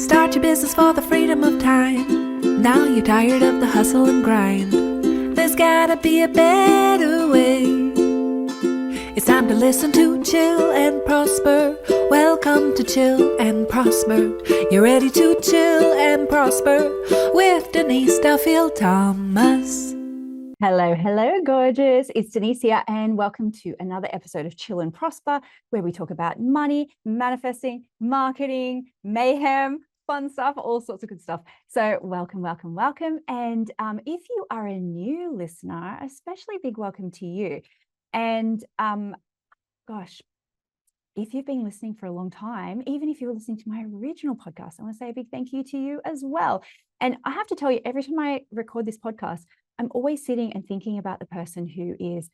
Start your business for the freedom of time. Now you're tired of the hustle and grind. There's gotta be a better way. It's time to listen to Chill and Prosper. Welcome to Chill and Prosper. You're ready to chill and prosper with Denise Duffield-Thomas. Hello, gorgeous. It's Denise here, and welcome to another episode of Chill and Prosper, where we talk about money, manifesting, marketing, mayhem, fun stuff, all sorts of good stuff. So welcome. And if you are a new listener, especially big welcome to you. And gosh, if you've been listening for a long time, even if you're listening to my original podcast, I want to say a big thank you to you as well. And I have to tell you, every time I record this podcast, I'm always sitting and thinking about the person who is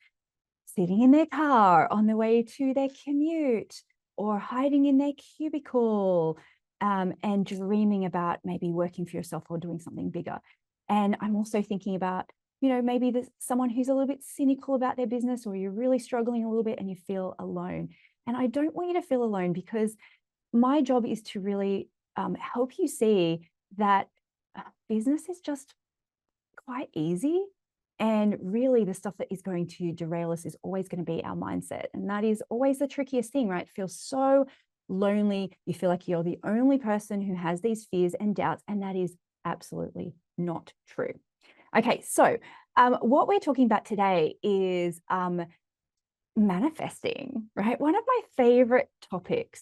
sitting in their car on the way to their commute or hiding in their cubicle and dreaming about maybe working for yourself or doing something bigger. And I'm also thinking about, maybe there's someone who's a little bit cynical about their business, or you're really struggling a little bit and you feel alone. And I don't want you to feel alone, because my job is to really help you see that business is just quite easy. And really the stuff that is going to derail us is always going to be our mindset. And that is always the trickiest thing, right? It feels so lonely. You feel like you're the only person who has these fears and doubts. And that is absolutely not true. Okay, so what we're talking about today is manifesting, right? One of my favorite topics.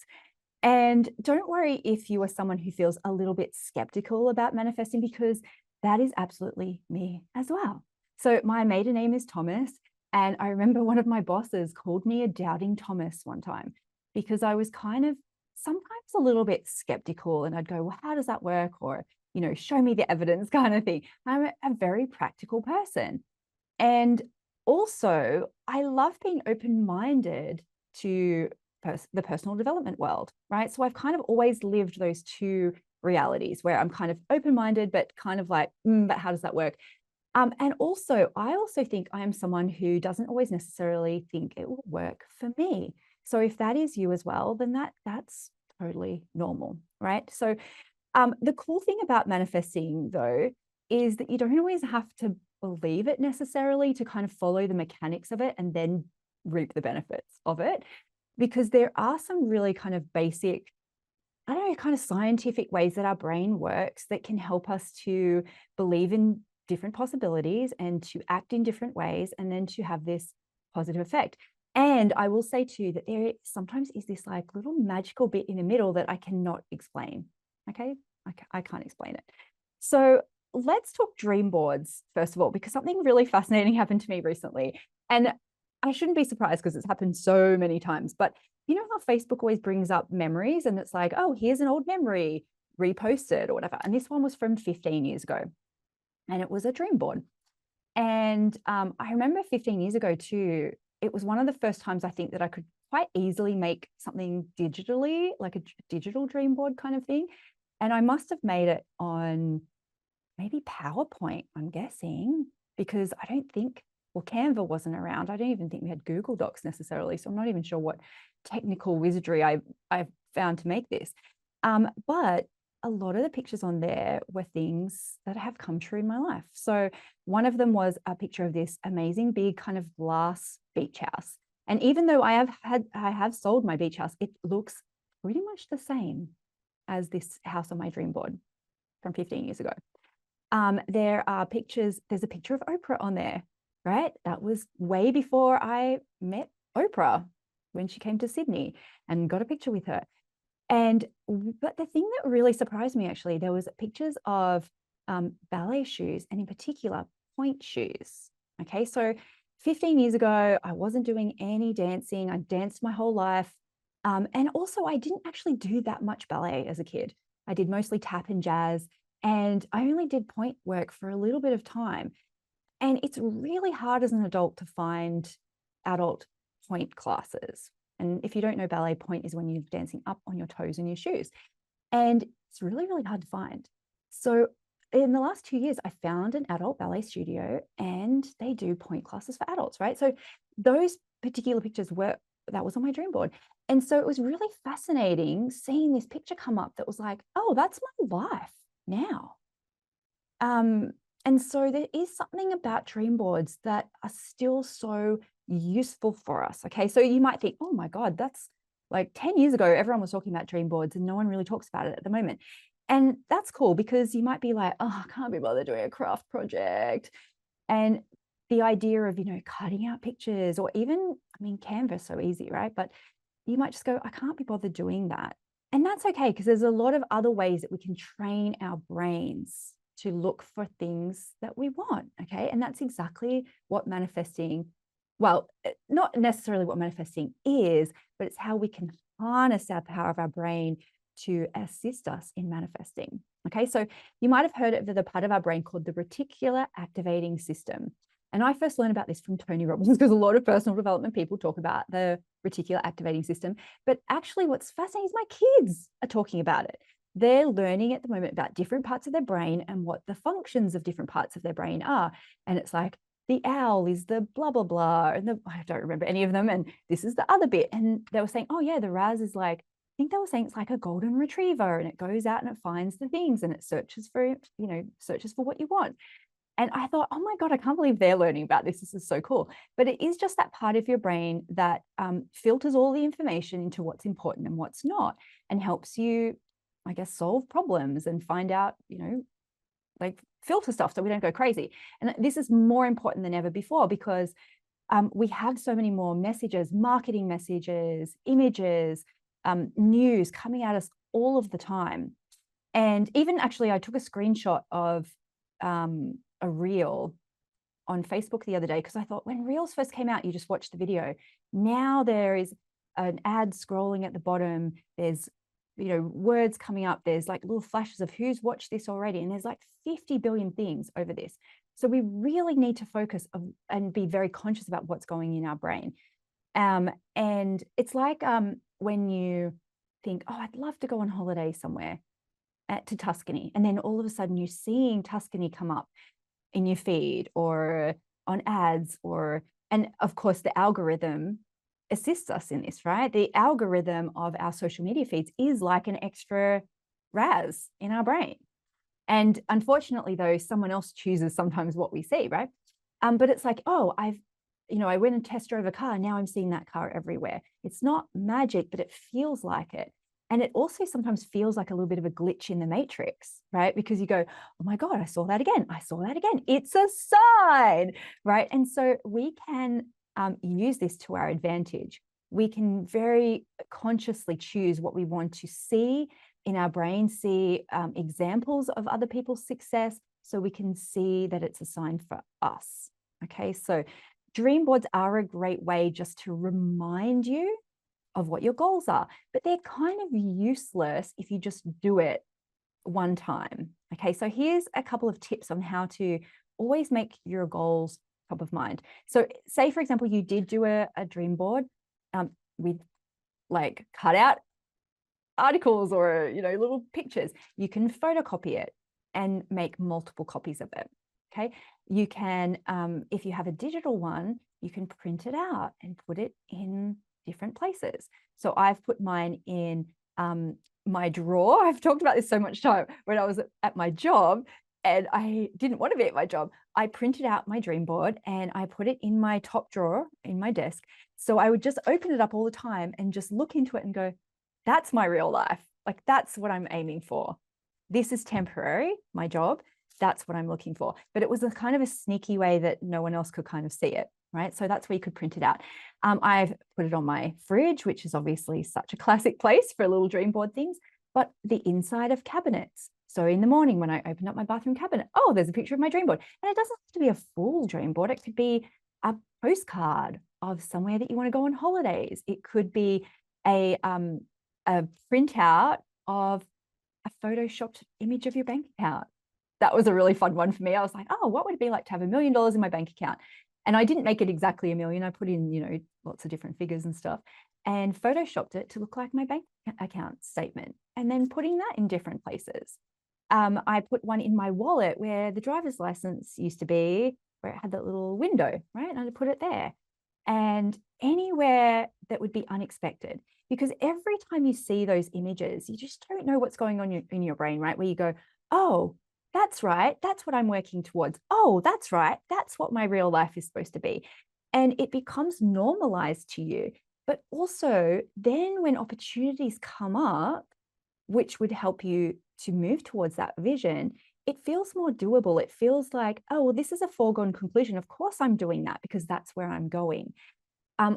And don't worry if you are someone who feels a little bit skeptical about manifesting, because that is absolutely me as well. So my maiden name is Thomas. And I remember one of my bosses called me a doubting Thomas one time, because I was kind of sometimes a little bit skeptical. And I'd go, well, how does that work? Or, show me the evidence kind of thing. I'm a very practical person. And also, I love being open-minded to the personal development world, right? So I've kind of always lived those two realities, where I'm kind of open-minded, but kind of like, but how does that work? And also, I also think I am someone who doesn't always necessarily think it will work for me. So if that is you as well, then that's totally normal, right? So the cool thing about manifesting, though, is that you don't always have to believe it necessarily to kind of follow the mechanics of it and then reap the benefits of it, because there are some really kind of basic, kind of scientific ways that our brain works that can help us to believe in different possibilities and to act in different ways, and then to have this positive effect. And I will say too that there sometimes is this like little magical bit in the middle that I cannot explain. Okay, I can't explain it. So let's talk dream boards first of all, because something really fascinating happened to me recently. And I shouldn't be surprised, because it's happened so many times. But you know how Facebook always brings up memories, and it's like, oh, here's an old memory, reposted or whatever. And this one was from 15 years ago, and it was a dream board. And I remember 15 years ago too, it was one of the first times I think that I could quite easily make something digitally, like a digital dream board kind of thing. And I must have made it on maybe PowerPoint, I'm guessing, because I don't think, well, Canva wasn't around. I don't even think we had Google Docs necessarily. So I'm not even sure what technical wizardry I've found to make this. But a lot of the pictures on there were things that have come true in my life. So one of them was a picture of this amazing big kind of glass beach house. And even though I have sold my beach house, it looks pretty much the same as this house on my dream board from 15 years ago. There are pictures, there's a picture of Oprah on there, right? That was way before I met Oprah, when she came to Sydney, and got a picture with her. But the thing that really surprised me, actually, there was pictures of ballet shoes, and in particular, point shoes. Okay, so 15 years ago, I wasn't doing any dancing. I danced my whole life. And also, I didn't actually do that much ballet as a kid. I did mostly tap and jazz, and I only did point work for a little bit of time. And it's really hard as an adult to find adult point classes. And if you don't know, ballet point is when you're dancing up on your toes in your shoes. And it's really, really hard to find. So in the last 2 years, I found an adult ballet studio, and they do point classes for adults, right? So those particular pictures that was on my dream board. And so it was really fascinating seeing this picture come up that was like, oh, that's my life now. And so there is something about dream boards that are still so useful for us. Okay. So you might think, oh my God, that's like 10 years ago, everyone was talking about dream boards and no one really talks about it at the moment. And that's cool because you might be like, oh, I can't be bothered doing a craft project. And the idea of, cutting out pictures or even, Canva's so easy, right? But you might just go, I can't be bothered doing that. And that's okay, because there's a lot of other ways that we can train our brains to look for things that we want. Okay. And that's exactly what manifesting, well, not necessarily what manifesting is, but it's how we can harness our power of our brain to assist us in manifesting. Okay. So you might have heard of the part of our brain called the reticular activating system. And I first learned about this from Tony Robbins because a lot of personal development people talk about the reticular activating system. But actually, what's fascinating is my kids are talking about it. They're learning at the moment about different parts of their brain and what the functions of different parts of their brain are. And it's like the owl is the blah, blah, blah. And I don't remember any of them. And this is the other bit. And they were saying, oh, yeah, the Raz is like, I think they were saying it's like a golden retriever and it goes out and it finds the things and it searches for, searches for what you want. And I thought, oh my God, I can't believe they're learning about this. This is so cool. But it is just that part of your brain that filters all the information into what's important and what's not, and helps you, I guess, solve problems and find out, like filter stuff so we don't go crazy. And this is more important than ever before because we have so many more messages, marketing messages, images, news coming at us all of the time. And even actually, I took a screenshot of a reel on Facebook the other day because I thought when reels first came out, you just watched the video. Now there is an ad scrolling at the bottom. There's, words coming up. There's like little flashes of who's watched this already. And there's like 50 billion things over this. So we really need to focus and be very conscious about what's going in our brain. And it's like when you think, oh, I'd love to go on holiday somewhere to Tuscany. And then all of a sudden you're seeing Tuscany come up in your feed or on ads and of course the algorithm assists us in this, right? The algorithm of our social media feeds is like an extra Raz in our brain. And unfortunately though, someone else chooses sometimes what we see, right? But it's like, oh, I went and test drove a car. Now I'm seeing that car everywhere. It's not magic, but it feels like it. And it also sometimes feels like a little bit of a glitch in the matrix, right? Because you go, oh my God, I saw that again. I saw that again. It's a sign, right? And so we can use this to our advantage. We can very consciously choose what we want to see in our brain, see examples of other people's success, so we can see that it's a sign for us. Okay, so dream boards are a great way just to remind you of what your goals are, but they're kind of useless if you just do it one time. Okay, so here's a couple of tips on how to always make your goals top of mind. So say, for example, you did do a dream board with like cut out articles or, little pictures. You can photocopy it and make multiple copies of it. Okay, you can, if you have a digital one, you can print it out and put it in different places. So I've put mine in my drawer. I've talked about this so much time when I was at my job and I didn't want to be at my job. I printed out my dream board and I put it in my top drawer in my desk. So I would just open it up all the time and just look into it and go, that's my real life. Like that's what I'm aiming for. This is temporary, my job. That's what I'm looking for. But it was a kind of a sneaky way that no one else could kind of see it, right? So that's where you could print it out. I've put it on my fridge, which is obviously such a classic place for little dream board things, but the inside of cabinets. So in the morning when I open up my bathroom cabinet, oh, there's a picture of my dream board. And it doesn't have to be a full dream board. It could be a postcard of somewhere that you want to go on holidays. It could be a printout of a photoshopped image of your bank account. That was a really fun one for me. I was like, oh, what would it be like to have $1 million in my bank account? And I didn't make it exactly $1 million. I put in, lots of different figures and stuff and photoshopped it to look like my bank account statement and then putting that in different places. I put one in my wallet where the driver's license used to be, where it had that little window, right? And I put it there. and anywhere that would be unexpected. Because every time you see those images, you just don't know what's going on in your brain, right? Where you go, oh, that's right. That's what I'm working towards. Oh, that's right. That's what my real life is supposed to be. And it becomes normalized to you. But also, then when opportunities come up, which would help you to move towards that vision, it feels more doable. It feels like, oh, well, this is a foregone conclusion. Of course, I'm doing that because that's where I'm going.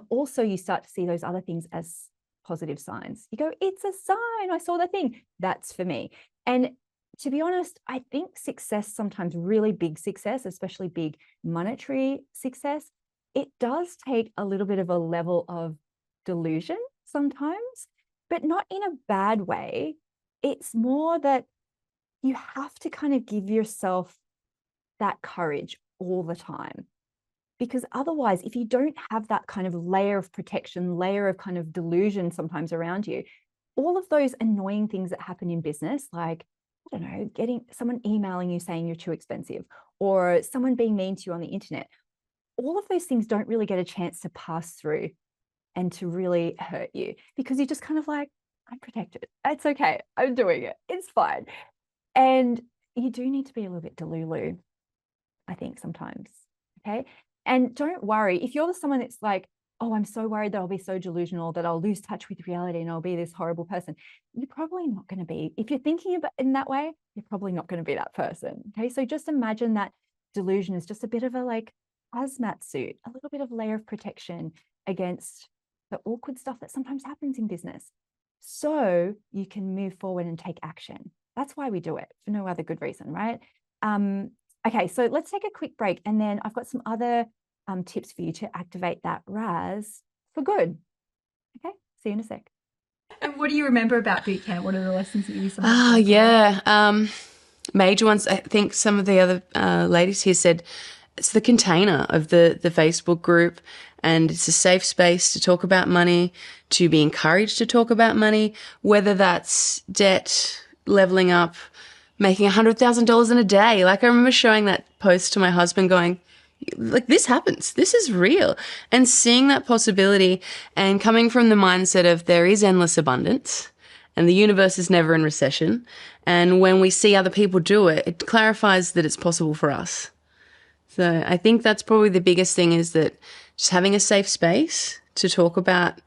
Also, you start to see those other things as positive signs. You go, it's a sign. I saw the thing. That's for me. And to be honest, I think success, sometimes really big success, especially big monetary success, it does take a little bit of a level of delusion sometimes, but not in a bad way. It's more that you have to kind of give yourself that courage all the time. Because otherwise, if you don't have that kind of layer of protection, layer of kind of delusion sometimes around you, all of those annoying things that happen in business, like, I don't know, getting someone emailing you saying you're too expensive, or someone being mean to you on the internet, all of those things don't really get a chance to pass through and to really hurt you, because you're just kind of like, I'm protected. It's okay. I'm doing it. It's fine. And you do need to be a little bit delulu, I think, sometimes. Okay. And don't worry if you're someone that's like, oh, I'm so worried that I'll be so delusional that I'll lose touch with reality and I'll be this horrible person. You're probably not going to be. If you're thinking about in that way, you're probably not going to be that person. Okay. So just imagine that delusion is just a bit of a like hazmat suit, a little bit of layer of protection against the awkward stuff that sometimes happens in business. So you can move forward and take action. That's why we do it, for no other good reason, right? Okay, so let's take a quick break, and then I've got some other tips for you to activate that RAS for good. Okay, see you in a sec. And what do you remember about boot camp? What are the lessons that you sometimes major ones. I think some of the other ladies here said it's the container of the Facebook group, and it's a safe space to talk about money, to be encouraged to talk about money, whether that's debt, leveling up, making $100,000 in a day. Like, I remember showing that post to my husband going, like, this happens. This is real. And seeing that possibility and coming from the mindset of there is endless abundance and the universe is never in recession. And when we see other people do it, it clarifies that it's possible for us. So I think that's probably the biggest thing, is that just having a safe space to talk about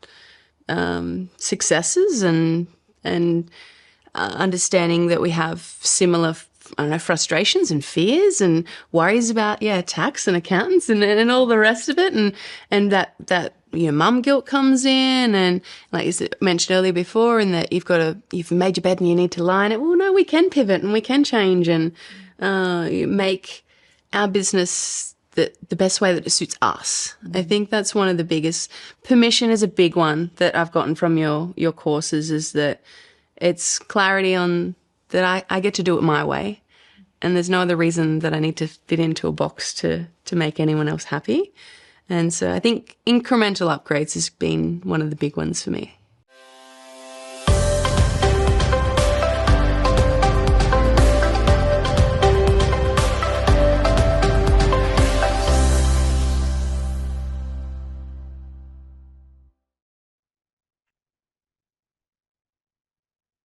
successes and understanding that we have similar, frustrations and fears and worries about, tax and accountants and all the rest of it. And that mum guilt comes in, and like you mentioned earlier before, and that you've made your bed and you need to lie in it. Well, no, we can pivot and we can change and make our business the best way that it suits us. I think that's one of the biggest. Permission is a big one that I've gotten from your courses, is that it's clarity on that I get to do it my way, and there's no other reason that I need to fit into a box to make anyone else happy. And so I think incremental upgrades has been one of the big ones for me.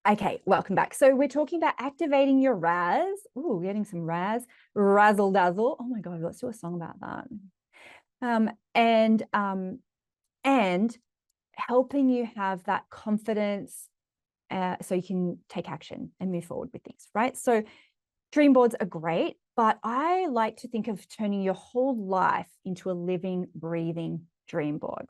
Okay, welcome back. So we're talking about activating your RAS. Ooh, we're getting some RAS, razzle dazzle. Oh my God, let's do a song about that. And helping you have that confidence so you can take action and move forward with things, right? So dream boards are great, but I like to think of turning your whole life into a living, breathing dream board.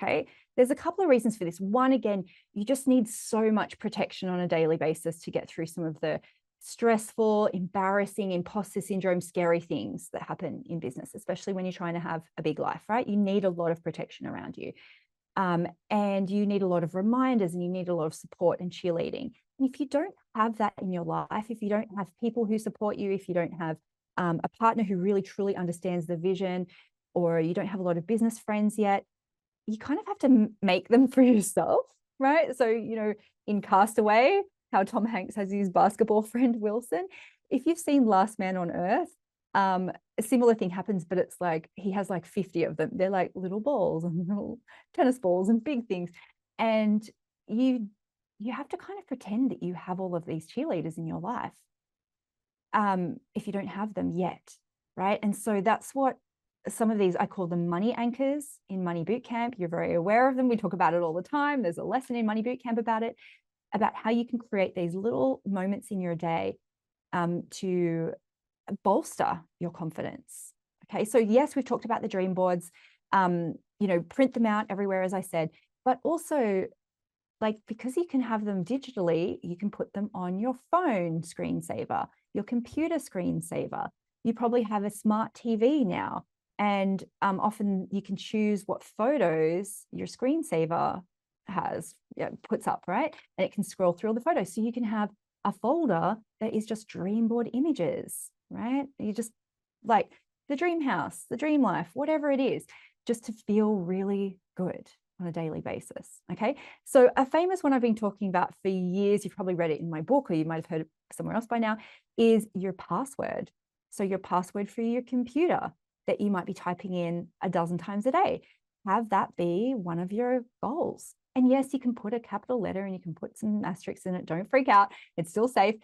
Okay, there's a couple of reasons for this. One, again, you just need so much protection on a daily basis to get through some of the stressful, embarrassing, imposter syndrome, scary things that happen in business, especially when you're trying to have a big life, right? You need a lot of protection around you. And you need a lot of reminders, and you need a lot of support and cheerleading. And if you don't have that in your life, if you don't have people who support you, if you don't have a partner who really truly understands the vision, or you don't have a lot of business friends yet, you kind of have to make them for yourself, right? So, in Castaway, how Tom Hanks has his basketball friend Wilson, if you've seen Last Man on Earth, A similar thing happens, but it's like he has like 50 of them. They're like little balls and little tennis balls and big things. And you have to kind of pretend that you have all of these cheerleaders in your life if you don't have them yet, right? And so that's what some of these, I call them money anchors in Money Bootcamp. You're very aware of them. We talk about it all the time. There's a lesson in Money Bootcamp about it, about how you can create these little moments in your day to bolster your confidence. Okay, so yes, we've talked about the dream boards, print them out everywhere, as I said, but also, like, because you can have them digitally, you can put them on your phone screensaver, your computer screensaver. You probably have a smart TV now, and often you can choose what photos your screensaver puts up, right? And it can scroll through all the photos. So you can have a folder that is just dream board images, right? You just like the dream house, the dream life, whatever it is, just to feel really good on a daily basis. Okay. So a famous one I've been talking about for years, you've probably read it in my book, or you might have heard it somewhere else by now, is your password. So your password for your computer that you might be typing in a dozen times a day, have that be one of your goals. And yes, you can put a capital letter and you can put some asterisks in it. Don't freak out. It's still safe.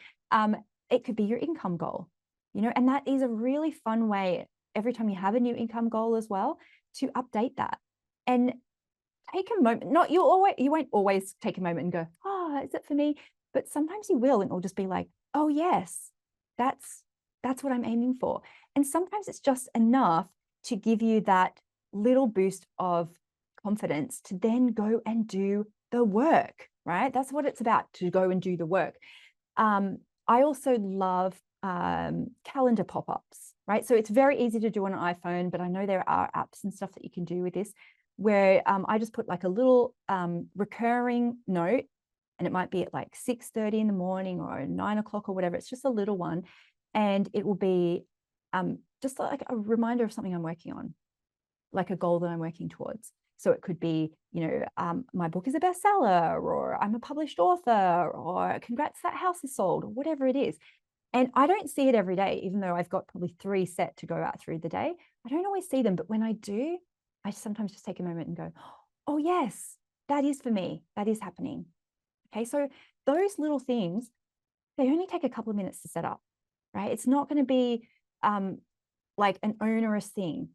It could be your income goal, and that is a really fun way every time you have a new income goal as well to update that. And take a moment, you won't always take a moment and go, oh, is it for me? But sometimes you will, and it'll just be like, oh yes, that's what I'm aiming for. And sometimes it's just enough to give you that little boost of confidence to then go and do the work, right? That's what it's about, to go and do the work. I also love calendar pop-ups, right? So it's very easy to do on an iPhone, but I know there are apps and stuff that you can do with this, where I just put like a little recurring note, and it might be at like 6:30 in the morning or 9 o'clock or whatever. It's just a little one, and it will be just like a reminder of something I'm working on, like a goal that I'm working towards. So it could be, my book is a bestseller, or I'm a published author, or congrats, that house is sold, or whatever it is. And I don't see it every day, even though I've got probably 3 set to go out through the day. I don't always see them, but when I do, I sometimes just take a moment and go, oh yes, that is for me. That is happening. Okay, so those little things, they only take a couple of minutes to set up, right? It's not going to be like an onerous thing.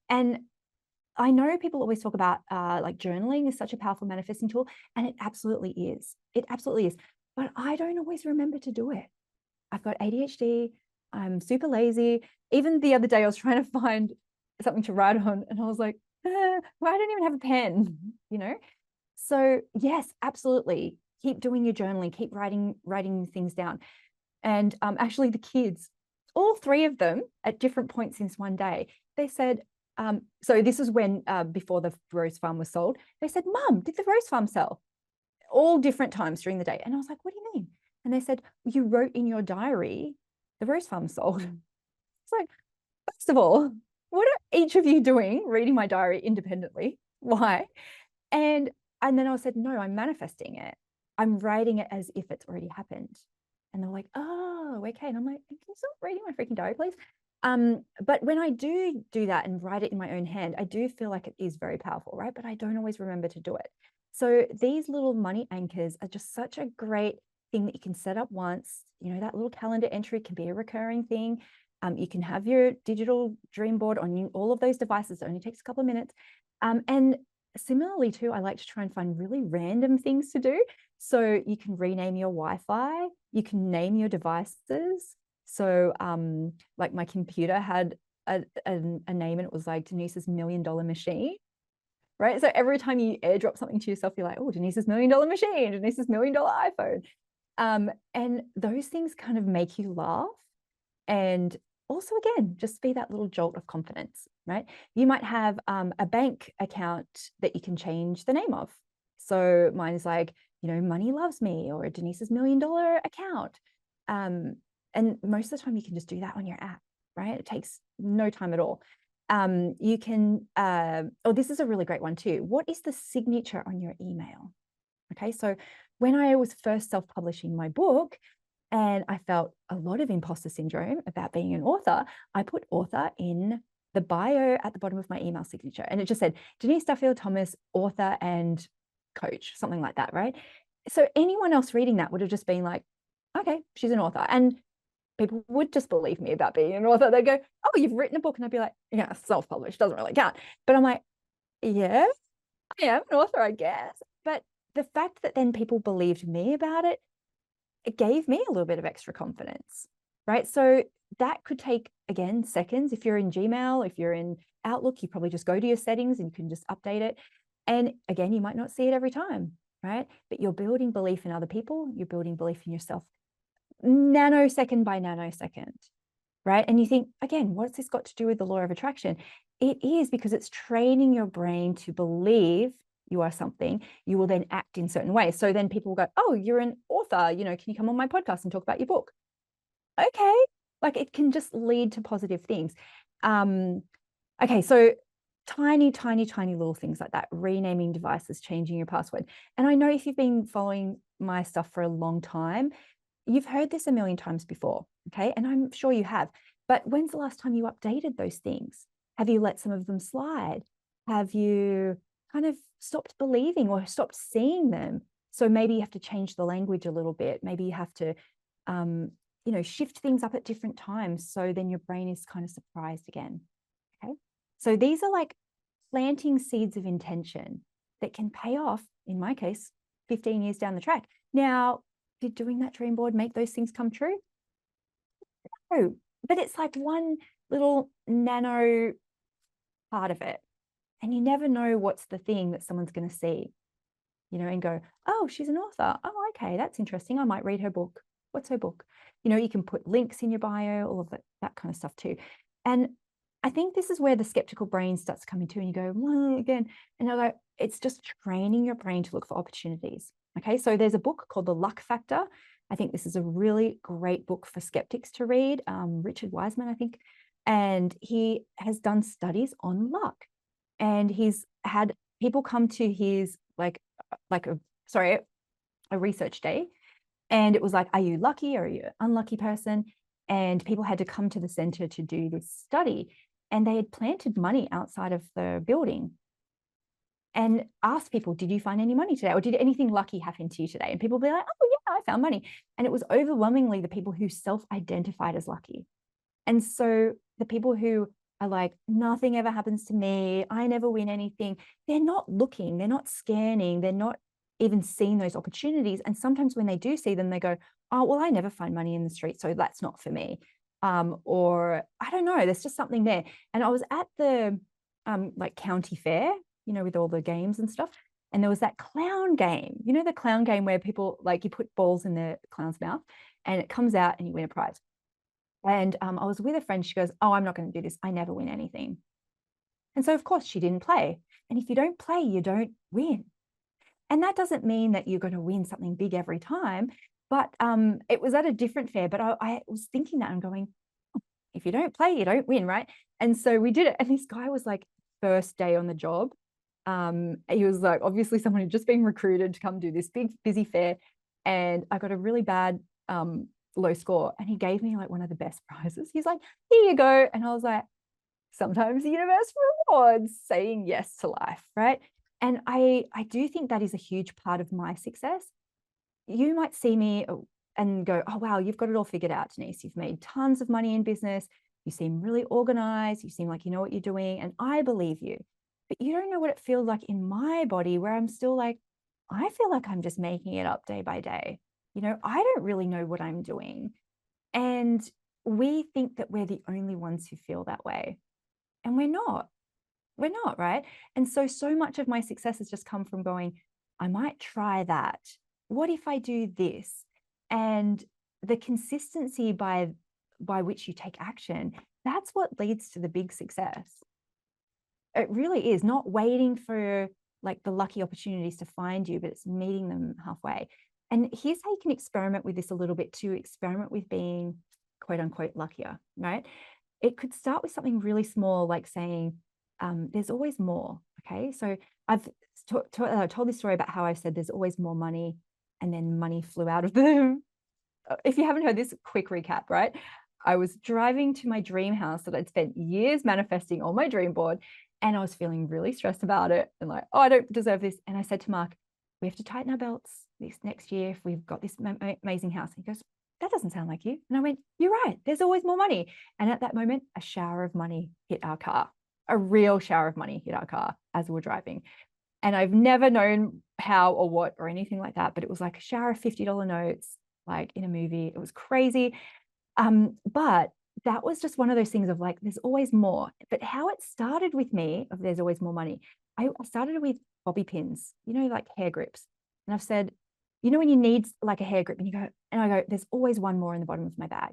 And I know people always talk about like journaling is such a powerful manifesting tool, and it absolutely is. It absolutely is. But I don't always remember to do it. I've got ADHD. I'm super lazy. Even the other day, I was trying to find something to write on, and I was like, well, I don't even have a pen, So yes, absolutely. Keep doing your journaling. Keep writing things down. And actually, the kids, all 3 of them at different points since one day, they said, so this is when before the rose farm was sold, they said, Mum, did the rose farm sell? All different times during the day. And I was like, what do you mean? And they said, you wrote in your diary, the rose farm sold. It's like, first of all, what are each of you doing reading my diary independently? Why? And then I said, no, I'm manifesting it. I'm writing it as if it's already happened. And they're like, oh, okay. And I'm like, can you stop reading my freaking diary, please? But when I do that and write it in my own hand, I do feel like it is very powerful, right? But I don't always remember to do it. So these little money anchors are just such a great thing that you can set up once. That little calendar entry can be a recurring thing. You can have your digital dream board on all of those devices. It only takes a couple of minutes. And similarly too, I like to try and find really random things to do. So you can rename your Wi-Fi. You can name your devices. So like my computer had a name, and it was like Denise's $1 million machine, right? So every time you airdrop something to yourself, you're like, oh, Denise's $1 million machine, Denise's $1 million iPhone. And those things kind of make you laugh. And also, again, just be that little jolt of confidence, right? You might have a bank account that you can change the name of. So mine is like, Money Loves Me, or Denise's $1 million account. And most of the time you can just do that on your app, right? It takes no time at all. You can, this is a really great one too. What is the signature on your email? Okay, so when I was first self-publishing my book, And I felt a lot of imposter syndrome about being an author. I put author in the bio at the bottom of my email signature, and it just said Denise Duffield-Thomas, author and coach, something like that, right? So anyone else reading that would have just been like, okay, she's an author. And people would just believe me about being an author. They'd go, oh, you've written a book. And I'd be like, yeah, self-published, doesn't really count. But I'm like, yeah, I am an author, I guess. But the fact that then people believed me about it, it gave me a little bit of extra confidence, right? So that could take, again, seconds. If you're in Gmail, if you're in Outlook, you probably just go to your settings and you can just update it. And again, you might not see it every time, right? But you're building belief in other people. You're building belief in yourself, nanosecond by nanosecond, right? And you think, again, what's this got to do with the law of attraction? It is because it's training your brain to believe you are something. You will then act in certain ways. So then people will go, oh, you're an author, can you come on my podcast and talk about your book? Okay. Like it can just lead to positive things. Okay. So tiny, tiny, tiny little things like that, renaming devices, changing your password. And I know if you've been following my stuff for a long time, you've heard this a million times before. Okay. And I'm sure you have, but when's the last time you updated those things? Have you let some of them slide? Have you kind of stopped believing or stopped seeing them? So maybe you have to change the language a little bit. Maybe you have to, shift things up at different times. So then your brain is kind of surprised again. Okay. So these are like planting seeds of intention that can pay off, in my case, 15 years down the track. Now, did doing that dream board make those things come true? No, but it's like one little nano part of it. And you never know what's the thing that someone's going to see, and go, oh, she's an author. Oh, okay, that's interesting. I might read her book. What's her book? You can put links in your bio, all of that kind of stuff too. And I think this is where the skeptical brain starts coming to, and you go, well, again, and I go, it's just training your brain to look for opportunities. Okay, so there's a book called The Luck Factor. I think this is a really great book for skeptics to read. Richard Wiseman, I think, and he has done studies on luck. And he's had people come to his a research day, and it was like, are you lucky or are you an unlucky person? And people had to come to the center to do this study, and they had planted money outside of the building and asked people, did you find any money today? Or did anything lucky happen to you today? And people be like, oh yeah, I found money. And it was overwhelmingly the people who self-identified as lucky. And so the people who are like, nothing ever happens to me, I never win anything, they're not looking, they're not scanning, they're not even seeing those opportunities. And sometimes when they do see them, they go, oh, well, I never find money in the street, so that's not for me. Or I don't know, there's just something there. And I was at the county fair, with all the games and stuff. And there was that clown game, the clown game where people, like, you put balls in the clown's mouth and it comes out and you win a prize. And I was with a friend. She goes, oh, I'm not going to do this. I never win anything. And so, of course, she didn't play. And if you don't play, you don't win. And that doesn't mean that you're going to win something big every time. But it was at a different fair. But I was thinking that and going, oh, if you don't play, you don't win, right? And so we did it. And this guy was like, first day on the job. He was like, obviously someone who'd just been recruited to come do this big, busy fair. And I got a really bad low score, and he gave me like one of the best prizes. He's like, here you go. And I was like, sometimes the universe rewards saying yes to life, right? And I do think that is a huge part of my success. You might see me and go, oh wow, you've got it all figured out, Denise. You've made tons of money in business, you seem really organized, you seem like you know what you're doing, and I believe you. But you don't know what it feels like in my body, where I'm still like, I feel like I'm just making it up day by day. I don't really know what I'm doing. And we think that we're the only ones who feel that way. And we're not, right? And so much of my success has just come from going, I might try that. What if I do this? And the consistency by which you take action, that's what leads to the big success. It really is, not waiting for like the lucky opportunities to find you, but it's meeting them halfway. And here's how you can experiment with this a little bit, to experiment with being quote unquote luckier, right? It could start with something really small, like saying, there's always more. Okay. So I've told this story about how I said there's always more money, and then money flew out of the if you haven't heard this, quick recap, right? I was driving to my dream house that I'd spent years manifesting on my dream board, and I was feeling really stressed about it and like, oh, I don't deserve this. And I said to Mark, we have to tighten our belts this next year if we've got this amazing house. And he goes, that doesn't sound like you. And I went, you're right. There's always more money. And at that moment, a shower of money hit our car, a real shower of money hit our car as we were driving. And I've never known how or what or anything like that, but it was like a shower of $50 notes, like in a movie. It was crazy. But that was just one of those things of like, there's always more. But how it started with me of there's always more money, I started with bobby pins, you know, like hair grips. And I've said, you know, when you need like a hair grip and you go, and I go, there's always one more in the bottom of my bag.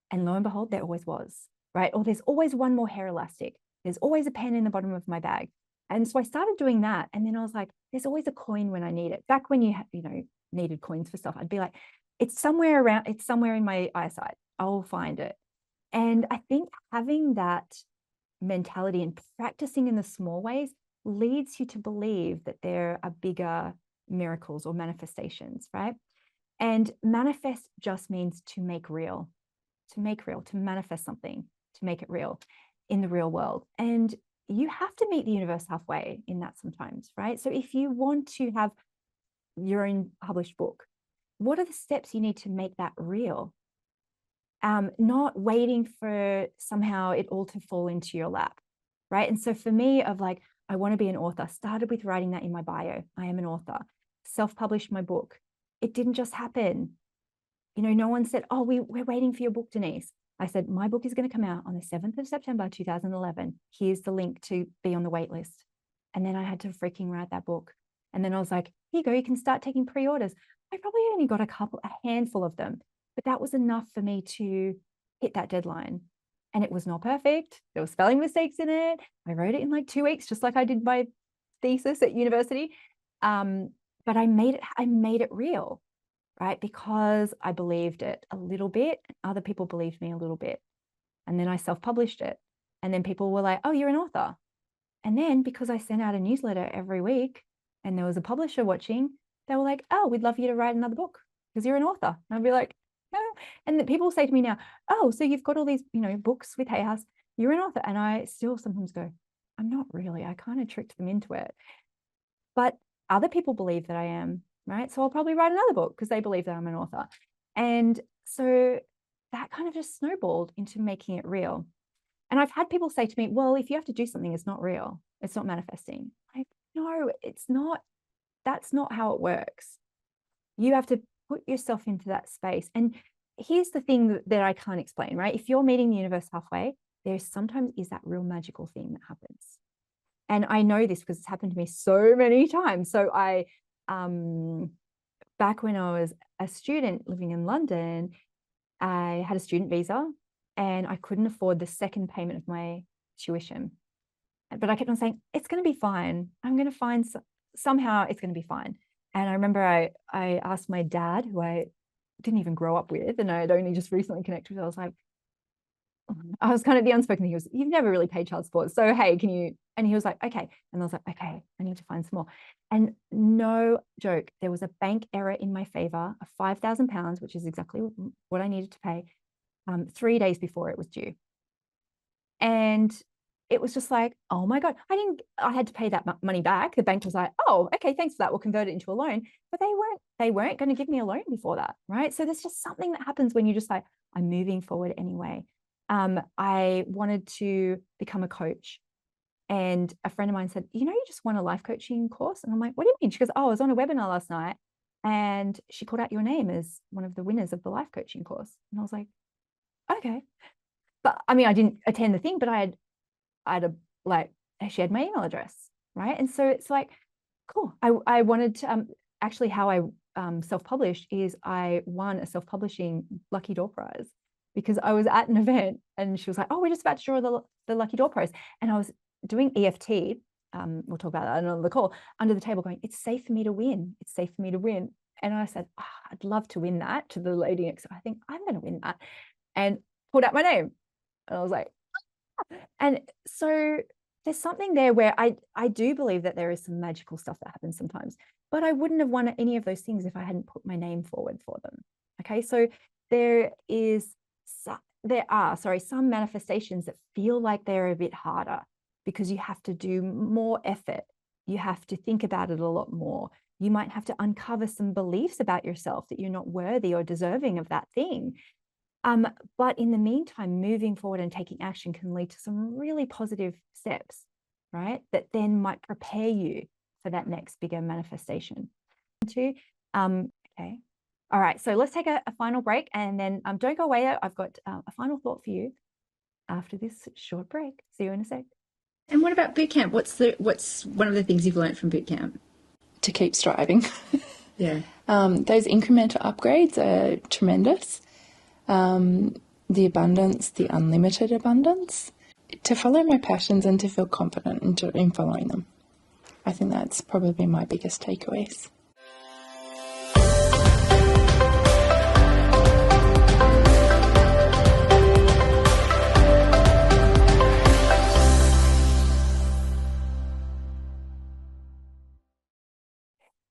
And lo and behold, there always was, right? Or there's always one more hair elastic. There's always a pen in the bottom of my bag. And so I started doing that. And then I was like, there's always a coin when I need it. Back when you know, needed coins for stuff, I'd be like, it's somewhere around, it's somewhere in my eyesight. I'll find it. And I think having that mentality and practicing in the small ways leads you to believe that there are bigger miracles or manifestations, right? And manifest just means to make real, to manifest something, to make it real in the real world. And you have to meet the universe halfway in that sometimes, right? So if you want to have your own published book, what are the steps you need to make that real? Not waiting for somehow it all to fall into your lap, right? And so for me, of like, I want to be an author, started with writing that in my bio. I am an author, self-published my book. It didn't just happen. You know, no one said, oh, we're waiting for your book, Denise. I said, my book is going to come out on the 7th of September, 2011. Here's the link to be on the wait list. And then I had to freaking write that book. And then I was like, here you go, you can start taking pre-orders. I probably only got a handful of them, but that was enough for me to hit that deadline. And it was not perfect. There were spelling mistakes in it. I wrote it in like 2 weeks, just like I did my thesis at university. But I made it real, right? Because I believed it a little bit. Other people believed me a little bit. And then I self-published it. And then people were like, oh, you're an author. And then because I sent out a newsletter every week and there was a publisher watching, they were like, oh, we'd love you to write another book because you're an author. And I'd be like, no. And the people say to me now, oh, so you've got all these, you know, books with Hay House, you're an author. And I still sometimes go, I'm not really. I kind of tricked them into it. But other people believe that I am, right? So I'll probably write another book because they believe that I'm an author. And so that kind of just snowballed into making it real. And I've had people say to me, well, if you have to do something, it's not real. It's not manifesting. Like, no, it's not. That's not how it works. You have to put yourself into that space. And here's the thing that I can't explain, right? If you're meeting the universe halfway, there sometimes is that real magical thing that happens. And I know this because it's happened to me so many times. So I, back when I was a student living in London, I had a student visa and I couldn't afford the second payment of my tuition. But I kept on saying, it's going to be fine. I'm going to find somehow it's going to be fine. And I remember I asked my dad, who I didn't even grow up with, and I'd only just recently connected with, I was like, I was kind of the unspoken thing. He was, you've never really paid child support. So, hey, can you? And he was like, okay. And I was like, okay, I need to find some more. And no joke, there was a bank error in my favor of £5,000, which is exactly what I needed to pay 3 days before it was due. And it was just like, oh my God, I had to pay that money back. The bank was like, oh, okay, thanks for that. We'll convert it into a loan. But they weren't going to give me a loan before that, right? So there's just something that happens when you just like, I'm moving forward anyway. I wanted to become a coach. And a friend of mine said, you know, you just won a life coaching course. And I'm like, what do you mean? She goes, oh, I was on a webinar last night and she called out your name as one of the winners of the life coaching course. And I was like, okay. But I mean, I didn't attend the thing, but I had she had my email address, right? And so it's like, cool. I wanted to, actually how I self-published is I won a self-publishing lucky door prize because I was at an event and she was like, oh, we're just about to draw the lucky door prize. And I was doing EFT, we'll talk about that on the call, under the table going, it's safe for me to win. It's safe for me to win. And I said, oh, I'd love to win that, to the lady next. I think I'm going to win that. And pulled out my name. And I was like, ah. And so there's something there where I do believe that there is some magical stuff that happens sometimes, but I wouldn't have won any of those things if I hadn't put my name forward for them. Okay, so there are some manifestations that feel like they're a bit harder because you have to do more effort. You have to think about it a lot more. You might have to uncover some beliefs about yourself that you're not worthy or deserving of that thing. But in the meantime, moving forward and taking action can lead to some really positive steps, right? That then might prepare you for that next bigger manifestation. Okay. All right. So let's take a final break, and then don't go away. I've got a final thought for you after this short break. See you in a sec. And what about boot camp? What's one of the things you've learned from boot camp? To keep striving. Yeah. Those incremental upgrades are tremendous. The abundance, the unlimited abundance, to follow my passions and to feel confident in following them. I think that's probably my biggest takeaways.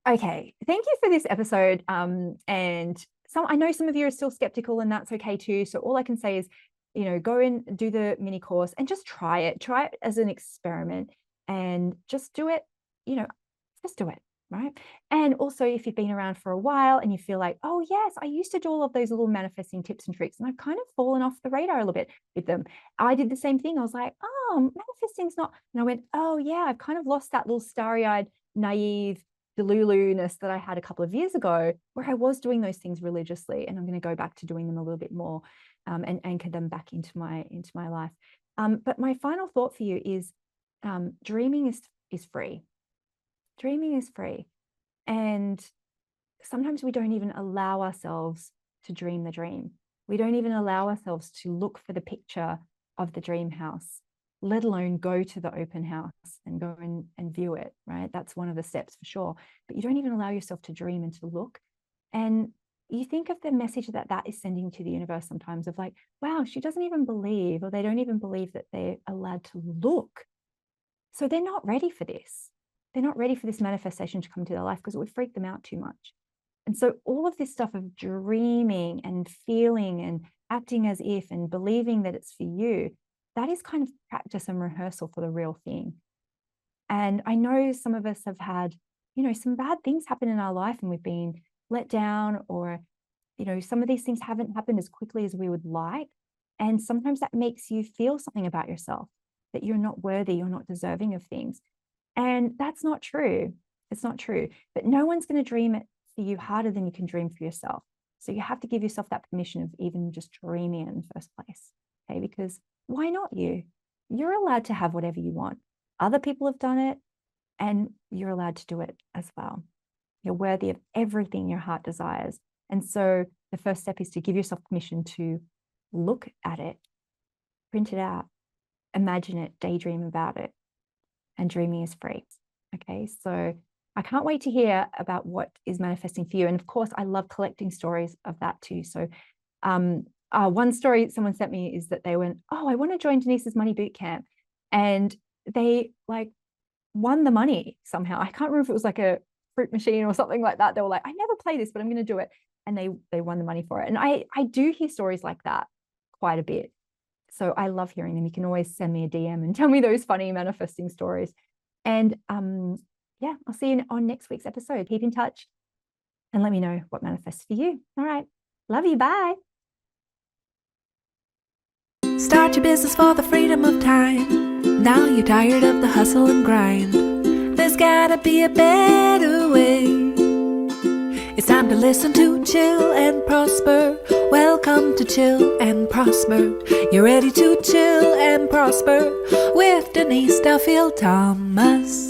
Okay, thank you for this episode. And I know some of you are still skeptical, and that's okay too. So all I can say is, go and do the mini course and just try it. Try it as an experiment and just do it, just do it, right? And also, if you've been around for a while and you feel like, oh yes, I used to do all of those little manifesting tips and tricks, and I've kind of fallen off the radar a little bit with them. I did the same thing. I was like, oh, manifesting's not, and I went, oh yeah, I've kind of lost that little starry-eyed, naive delulu-ness that I had a couple of years ago, where I was doing those things religiously, and I'm going to go back to doing them a little bit more, and anchor them back into my life. But my final thought for you is, dreaming is free. Dreaming is free, and sometimes we don't even allow ourselves to dream the dream. We don't even allow ourselves to look for the picture of the dream house, let alone go to the open house and go and view it, right? That's one of the steps for sure. But you don't even allow yourself to dream and to look. And you think of the message that is sending to the universe sometimes of like, wow, she doesn't even believe, or they don't even believe that they're allowed to look. So they're not ready for this. They're not ready for this manifestation to come to their life because it would freak them out too much. And so all of this stuff of dreaming and feeling and acting as if and believing that it's for you, that is kind of practice and rehearsal for the real thing. And I know some of us have had, some bad things happen in our life, and we've been let down, or, some of these things haven't happened as quickly as we would like. And sometimes that makes you feel something about yourself, that you're not worthy, you're not deserving of things. And that's not true. It's not true. But no one's going to dream it for you harder than you can dream for yourself. So you have to give yourself that permission of even just dreaming in the first place. Okay, because why not you? You're allowed to have whatever you want. Other people have done it, and you're allowed to do it as well. You're worthy of everything your heart desires. And so the first step is to give yourself permission to look at it, print it out, imagine it, daydream about it. And dreaming is free. Okay, so I can't wait to hear about what is manifesting for you. And of course, I love collecting stories of that too. So one story someone sent me is that they went, oh, I want to join Denise's money boot camp. And they won the money somehow. I can't remember if it was like a fruit machine or something like that. They were like, I never play this, but I'm going to do it. And they won the money for it. And I do hear stories like that quite a bit. So I love hearing them. You can always send me a DM and tell me those funny manifesting stories. And yeah, I'll see you on next week's episode. Keep in touch and let me know what manifests for you. All right. Love you. Bye. Start your business for the freedom of time. Now you're tired of the hustle and grind. There's gotta be a better way. It's time to listen to Chill and Prosper. Welcome to Chill and Prosper. You're ready to chill and prosper with Denise Duffield-Thomas.